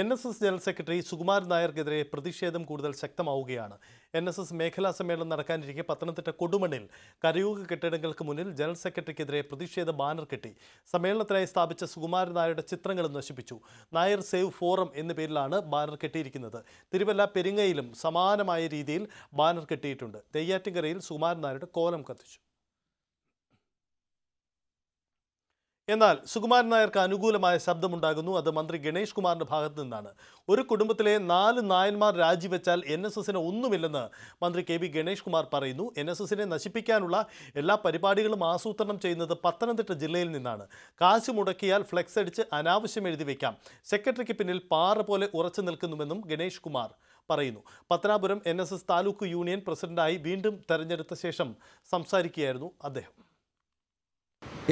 NSS general secretary Sukumaran നായർക്കെതിരെ പ്രതിഷേധം കൂടുതൽ ശക്തമാവുകയാണ്. NSS മേഖലാ സമ്മേളനം നടക്കാനിരിക്കെ പത്തനംതിട്ട കൊടുമണ്ണിൽ കരയൂക കെട്ടിടങ്ങൾക്ക് മുന്നിൽ ജനറൽ സെക്രട്ടറിക്കെതിരെ പ്രതിഷേധ ബാനർ കെട്ടി. സമ്മേളനത്തിനായി സ്ഥാപിച്ച സുകുമാരൻ നായരുടെ ചിത്രങ്ങളും നശിപ്പിച്ചു. നായർ സേവ് ഫോറം എന്ന പേരിലാണ് ബാനർ കെട്ടിയിരിക്കുന്നത്. തിരുവല്ല പെരിങ്ങയിലും സമാനമായ രീതിയിൽ ബാനർ കെട്ടിയിട്ടുണ്ട്. നെയ്യാറ്റിൻകരയിൽ സുകുമാരൻ നായരുടെ കോലം കത്തിച്ചു. എന്നാൽ സുകുമാരൻ നായർക്ക് അനുകൂലമായ ശബ്ദമുണ്ടാകുന്നു. അത് മന്ത്രി ഗണേഷ് കുമാറിന്റെ ഭാഗത്തു നിന്നാണ്. ഒരു കുടുംബത്തിലെ 4 നായന്മാർ രാജിവെച്ചാൽ NSSന് ഒന്നുമില്ലെന്ന് മന്ത്രി KB ഗണേഷ് കുമാർ പറയുന്നു. NSSനെ നശിപ്പിക്കാനുള്ള എല്ലാ പരിപാടികളും ആസൂത്രണം ചെയ്യുന്നത് പത്തനംതിട്ട ജില്ലയിൽ നിന്നാണ്. കാശ് മുടക്കിയാൽ ഫ്ലെക്സ് അടിച്ച് അനാവശ്യം എഴുതി വയ്ക്കാം. സെക്രട്ടറിക്ക് പിന്നിൽ പാറ പോലെ ഉറച്ചു നിൽക്കുന്നുവെന്നും ഗണേഷ് കുമാർ പറയുന്നു. പത്തനാപുരം NSS താലൂക്ക് യൂണിയൻ പ്രസിഡന്റായി വീണ്ടും തെരഞ്ഞെടുത്ത ശേഷം സംസാരിക്കുകയായിരുന്നു അദ്ദേഹം.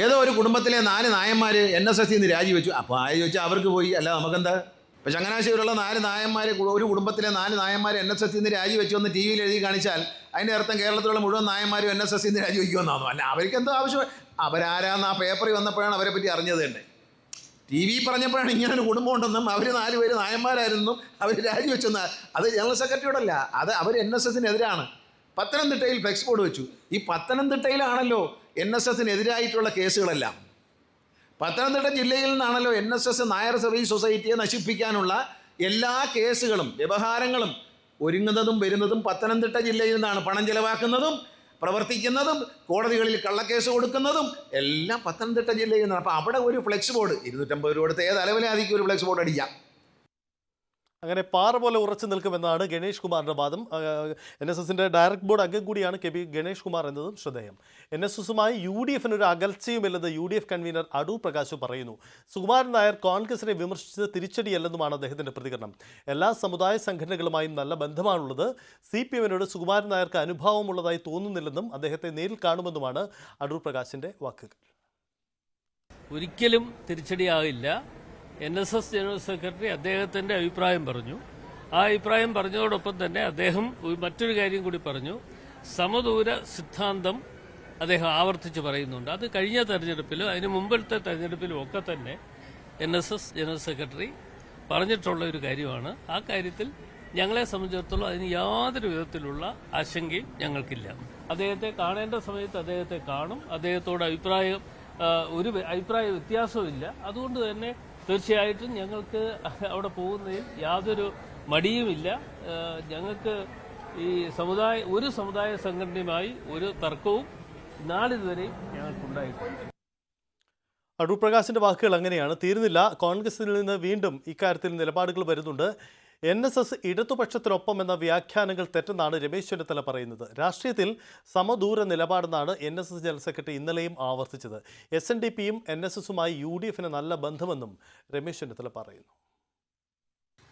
ഏതോ ഒരു കുടുംബത്തിലെ 4 നായന്മാർ NSSൽ നിന്ന് രാജിവെച്ചു. അപ്പോൾ ചോദിച്ചാൽ അവർക്ക് പോയി, അല്ല നമുക്കെന്താ? ഇപ്പോൾ ചങ്ങനാശ്ശേരിയിലുള്ള 4 നായന്മാർ, ഒരു കുടുംബത്തിലെ 4 നായന്മാർ NSSൽ നിന്ന് രാജിവെച്ചു എന്ന് TV എഴുതി കാണിച്ചാൽ അതിൻ്റെ അർത്ഥം കേരളത്തിലുള്ള മുഴുവൻ നായന്മാരും NSSൽ നിന്ന് രാജിവെക്കുമെന്നാണോ? അല്ല, അവർക്ക് എന്തോ ആവശ്യം. അവരാരാന്ന് ആ പേപ്പറിൽ വന്നപ്പോഴാണ് അവരെ പറ്റി അറിഞ്ഞത് തന്നെ. TV പറഞ്ഞപ്പോഴാണ് ഇങ്ങനൊരു കുടുംബം ഉണ്ടെന്നും അവർ 4 പേര് നായന്മാരായിരുന്നും അവർ രാജിവെച്ചെന്ന്. അത് ജനറൽ സെക്രട്ടറിയോടല്ല, അത് അവർ NSSനെതിരാണ്. പത്തനംതിട്ടയിൽ ഫ്ലെക്സ് ബോർഡ് വെച്ചു. ഈ പത്തനംതിട്ടയിലാണല്ലോ NSSനെതിരായിട്ടുള്ള കേസുകളെല്ലാം. പത്തനംതിട്ട ജില്ലയിൽ നിന്നാണല്ലോ NSS നായർ സർവീസ് സൊസൈറ്റിയെ നശിപ്പിക്കാനുള്ള എല്ലാ കേസുകളും വ്യവഹാരങ്ങളും ഒരുങ്ങുന്നതും വരുന്നതും പത്തനംതിട്ട ജില്ലയിൽ നിന്നാണ്. പണം ചെലവാക്കുന്നതും പ്രവർത്തിക്കുന്നതും കോടതികളിൽ കള്ളക്കേസ് കൊടുക്കുന്നതും എല്ലാം പത്തനംതിട്ട ജില്ലയിൽ നിന്നാണ്. അപ്പോൾ അവിടെ ഒരു ഫ്ലെക്സ് ബോർഡ് 250 രൂപ കൊടുത്ത് ഏത് അലവലാതിക്ക് ഒരു ഫ്ലെക്സ് ബോർഡ് അടിക്കാം. അങ്ങനെ പാറ പോലെ ഉറച്ചു നിൽക്കുമെന്നാണ് ഗണേഷ് കുമാറിന്റെ വാദം. NSSന്റെ ഡയറക്ട് ബോർഡ് അംഗം കൂടിയാണ് KB ഗണേഷ് കുമാർ എന്നതും ശ്രദ്ധേയം. NSSുമായി UDFന് ഒരു അകൽച്ചയുമില്ലെന്ന് UDF കൺവീനർ അടൂർ പ്രകാശ് പറയുന്നു. സുകുമാരൻ നായർ കോൺഗ്രസിനെ വിമർശിച്ചത് തിരിച്ചടിയല്ലെന്നുമാണ് അദ്ദേഹത്തിന്റെ പ്രതികരണം. എല്ലാ സമുദായ സംഘടനകളുമായും നല്ല ബന്ധമാണുള്ളത്. CPMനോട് സുകുമാരൻ നായർക്ക് അനുഭാവമുള്ളതായി തോന്നുന്നില്ലെന്നും അദ്ദേഹത്തെ നേരിൽ കാണുമെന്നുമാണ് അടൂർ പ്രകാശിന്റെ വാക്കുകൾ. ഒരിക്കലും തിരിച്ചടിയാകില്ല. NSS ജനറൽ സെക്രട്ടറി അദ്ദേഹത്തിന്റെ അഭിപ്രായം പറഞ്ഞു. ആ അഭിപ്രായം പറഞ്ഞതോടൊപ്പം തന്നെ അദ്ദേഹം മറ്റൊരു കാര്യം കൂടി പറഞ്ഞു. സമദൂര സിദ്ധാന്തം അദ്ദേഹം ആവർത്തിച്ച് പറയുന്നുണ്ട്. അത് കഴിഞ്ഞ തെരഞ്ഞെടുപ്പിലും അതിന് മുമ്പത്തെ തെരഞ്ഞെടുപ്പിലും ഒക്കെ തന്നെ NSS ജനറൽ സെക്രട്ടറി പറഞ്ഞിട്ടുള്ള ഒരു കാര്യമാണ്. ആ കാര്യത്തിൽ ഞങ്ങളെ സംബന്ധിച്ചിടത്തോളം അതിന് യാതൊരു വിധത്തിലുള്ള ആശങ്കയും ഞങ്ങൾക്കില്ല. അദ്ദേഹത്തെ കാണേണ്ട സമയത്ത് അദ്ദേഹത്തെ കാണും. അദ്ദേഹത്തോട് ഒരു അഭിപ്രായ വ്യത്യാസവും ഇല്ല. അതുകൊണ്ട് തന്നെ തീർച്ചയായിട്ടും ഞങ്ങൾക്ക് അവിടെ പോകുന്നതിൽ യാതൊരു മടിയുമില്ല. ഞങ്ങൾക്ക് ഈ ഒരു സമുദായ സംഘടനയുമായി ഒരു തർക്കവും നാളിതുവരെയും ഞങ്ങൾക്കുണ്ടായിട്ടുണ്ട്. അടൂർ പ്രകാശിന്റെ വാക്കുകൾ അങ്ങനെയാണ്. തീരുന്നില്ല. കോൺഗ്രസിൽ നിന്ന് വീണ്ടും ഇക്കാര്യത്തിൽ നിലപാടുകൾ വരുന്നുണ്ട്. NSS ഇടതുപക്ഷത്തിനൊപ്പം എന്ന വ്യാഖ്യാനങ്ങൾ തെറ്റെന്നാണ് രമേശ് ചെന്നിത്തല പറയുന്നത്. രാഷ്ട്രീയത്തിൽ സമദൂര നിലപാടെന്നാണ് NSS ജനറൽ സെക്രട്ടറി ഇന്നലെയും ആവർത്തിച്ചത്. SNDPയും NSSുമായി UDFന് നല്ല ബന്ധമെന്നും രമേശ് ചെന്നിത്തല പറയുന്നു.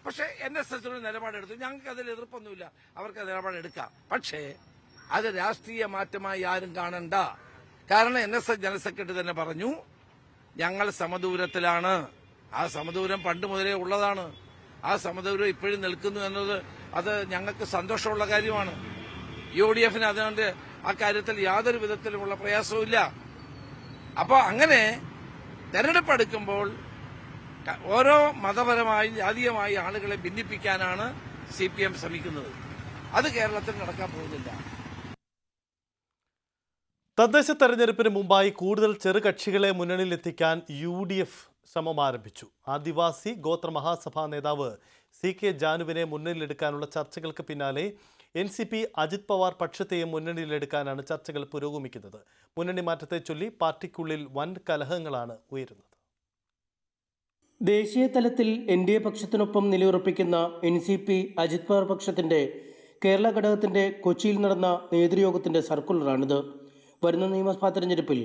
പക്ഷേ NSS നിലപാടെടുത്തു. ഞങ്ങൾക്ക് അതിൽ എതിർപ്പൊന്നുമില്ല. അവർക്ക് നിലപാടെടുക്കാം. പക്ഷേ അത് രാഷ്ട്രീയ മാറ്റമായി ആരും കാണണ്ട. കാരണം NSS ജനറൽ സെക്രട്ടറി തന്നെ പറഞ്ഞു, ഞങ്ങൾ സമദൂരത്തിലാണ്. ആ സമദൂരം പണ്ട് മുതലേ ഉള്ളതാണ്. ആ സമദൂരം ഇപ്പോഴും നിൽക്കുന്നു എന്നത് അത് ഞങ്ങൾക്ക് സന്തോഷമുള്ള കാര്യമാണ്. UDFന് അതുകൊണ്ട് ആ കാര്യത്തിൽ യാതൊരു വിധത്തിലുമുള്ള പ്രയാസവും ഇല്ല. അപ്പോൾ അങ്ങനെ തെരഞ്ഞെടുപ്പ് അടുക്കുമ്പോൾ ഓരോ മതപരമായി ജാതീയമായി ആളുകളെ ഭിന്നിപ്പിക്കാനാണ് CPM ശ്രമിക്കുന്നത്. അത് കേരളത്തിൽ നടക്കാൻ പോകുന്നില്ല. തദ്ദേശ തെരഞ്ഞെടുപ്പിന് മുമ്പായി കൂടുതൽ ചെറുകക്ഷികളെ മുന്നണിയിലെത്തിക്കാൻ UDF ശ്രമം ആരംഭിച്ചു. ആദിവാസി ഗോത്ര മഹാസഭാ നേതാവ് CK ജാനുവിനെ മുന്നണിയിലെടുക്കാനുള്ള ചർച്ചകൾക്ക് പിന്നാലെ NCP അജിത് പവാർ പക്ഷത്തെയും മുന്നണിയിലെടുക്കാനാണ് ചർച്ചകൾ പുരോഗമിക്കുന്നത്. മുന്നണി മാറ്റത്തെ ചൊല്ലി പാർട്ടിക്കുള്ളിൽ വൻ കലഹങ്ങളാണ് ഉയരുന്നത്. ദേശീയ തലത്തിൽ NDA പക്ഷത്തിനൊപ്പം നിലയുറപ്പിക്കുന്ന NCP അജിത് പവാർ പക്ഷത്തിന്റെ കേരള ഘടകത്തിന്റെ കൊച്ചിയിൽ നടന്ന നേതൃയോഗത്തിന്റെ സർക്കുലറാണിത്. വരുന്ന നിയമസഭാ തെരഞ്ഞെടുപ്പിൽ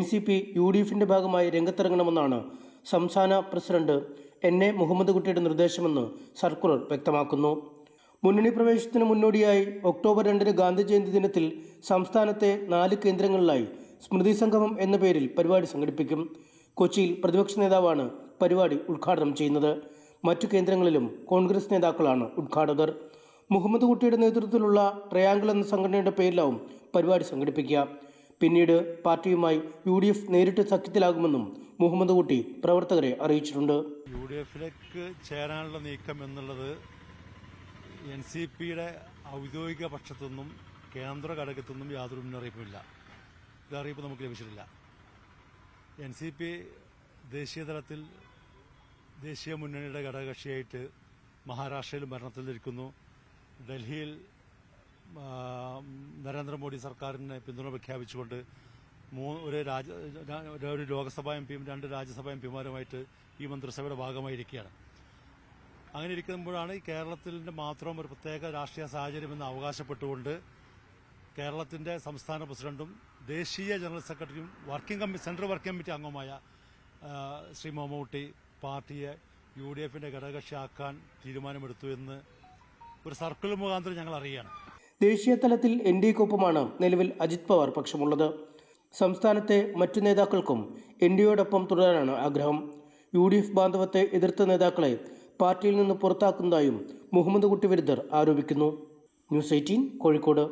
NCP UDFന്റെ ഭാഗമായി രംഗത്തിറങ്ങണമെന്നാണ് സംസ്ഥാന പ്രസിഡന്റ് NA മുഹമ്മദ് കുട്ടിയുടെ നിർദ്ദേശമെന്ന് സർക്കുലർ വ്യക്തമാക്കുന്നു. മുന്നണി പ്രവേശനത്തിന് മുന്നോടിയായി ഒക്ടോബർ 2 ഗാന്ധി ജയന്തി ദിനത്തിൽ സംസ്ഥാനത്തെ 4 കേന്ദ്രങ്ങളിലായി സ്മൃതി സംഗമം എന്ന പേരിൽ പരിപാടി സംഘടിപ്പിക്കും. കൊച്ചിയിൽ പ്രതിപക്ഷ നേതാവാണ് പരിപാടി ഉദ്ഘാടനം ചെയ്യുന്നത്. മറ്റു കേന്ദ്രങ്ങളിലും കോൺഗ്രസ് നേതാക്കളാണ് ഉദ്ഘാടകർ. മുഹമ്മദ് കുട്ടിയുടെ നേതൃത്വത്തിലുള്ള ട്രയാങ്കിൾ എന്ന സംഘടനയുടെ പേരിലാവും പരിപാടി സംഘടിപ്പിക്കുക. പിന്നീട് പാർട്ടിയുമായി UDF നേരിട്ട് സഖ്യത്തിലാകുമെന്നും മുഹമ്മദ് കുട്ടി പ്രവർത്തകരെ അറിയിച്ചിട്ടുണ്ട്. UDFിലേക്ക് ചേരാനുള്ള നീക്കം എന്നുള്ളത് NCPയുടെ ഔദ്യോഗിക പക്ഷത്തുനിന്നും കേന്ദ്ര ഘടകത്തുനിന്നും യാതൊരു മുന്നറിയിപ്പുമില്ല. ഇതറിയിപ്പ് നമുക്ക് ലഭിച്ചിട്ടില്ല. NCP ദേശീയ തലത്തിൽ ദേശീയ മുന്നണിയുടെ ഘടകകക്ഷിയായിട്ട് മഹാരാഷ്ട്രയിൽ ഭരണത്തിലിരിക്കുന്നു. ഡൽഹിയിൽ നരേന്ദ്രമോദി സർക്കാരിന് പിന്തുണ പ്രഖ്യാപിച്ചുകൊണ്ട് ഒരു ലോക്സഭാ എംപിയും 2 രാജ്യസഭാ എംപിമാരുമായിട്ട് ഈ മന്ത്രിസഭയുടെ ഭാഗമായിരിക്കുകയാണ്. അങ്ങനെ ഇരിക്കുമ്പോഴാണ് ഈ കേരളത്തിൻ്റെ മാത്രം ഒരു പ്രത്യേക രാഷ്ട്രീയ സാഹചര്യമെന്ന് അവകാശപ്പെട്ടുകൊണ്ട് കേരളത്തിൻ്റെ സംസ്ഥാന പ്രസിഡന്റും ദേശീയ ജനറൽ സെക്രട്ടറിയും സെൻട്രൽ വർക്കിംഗ് കമ്മിറ്റി അംഗവുമായ ശ്രീ മുഹമ്മദ് കുട്ടി പാർട്ടിയെ UDFിൻ്റെ ഘടകകക്ഷിയാക്കാൻ തീരുമാനമെടുത്തു എന്ന് ഒരു സർക്കിൾ മുഖാന്തരം ഞങ്ങൾ അറിയുകയാണ്. ദേശീയ തലത്തിൽ NDAക്കൊപ്പമാണ് നിലവിൽ അജിത് പവാർ പക്ഷമുള്ളത്. സംസ്ഥാനത്തെ മറ്റു നേതാക്കൾക്കും NDAയോടൊപ്പം തുടരാനാണ് ആഗ്രഹം. UDF ബാന്ധവത്തെ എതിർത്ത നേതാക്കളെ പാർട്ടിയിൽ നിന്ന് പുറത്താക്കുന്നതായും മുഹമ്മദ് കുട്ടി വിരുദ്ധർ ആരോപിക്കുന്നു. ന്യൂസ് 18 കോഴിക്കോട്.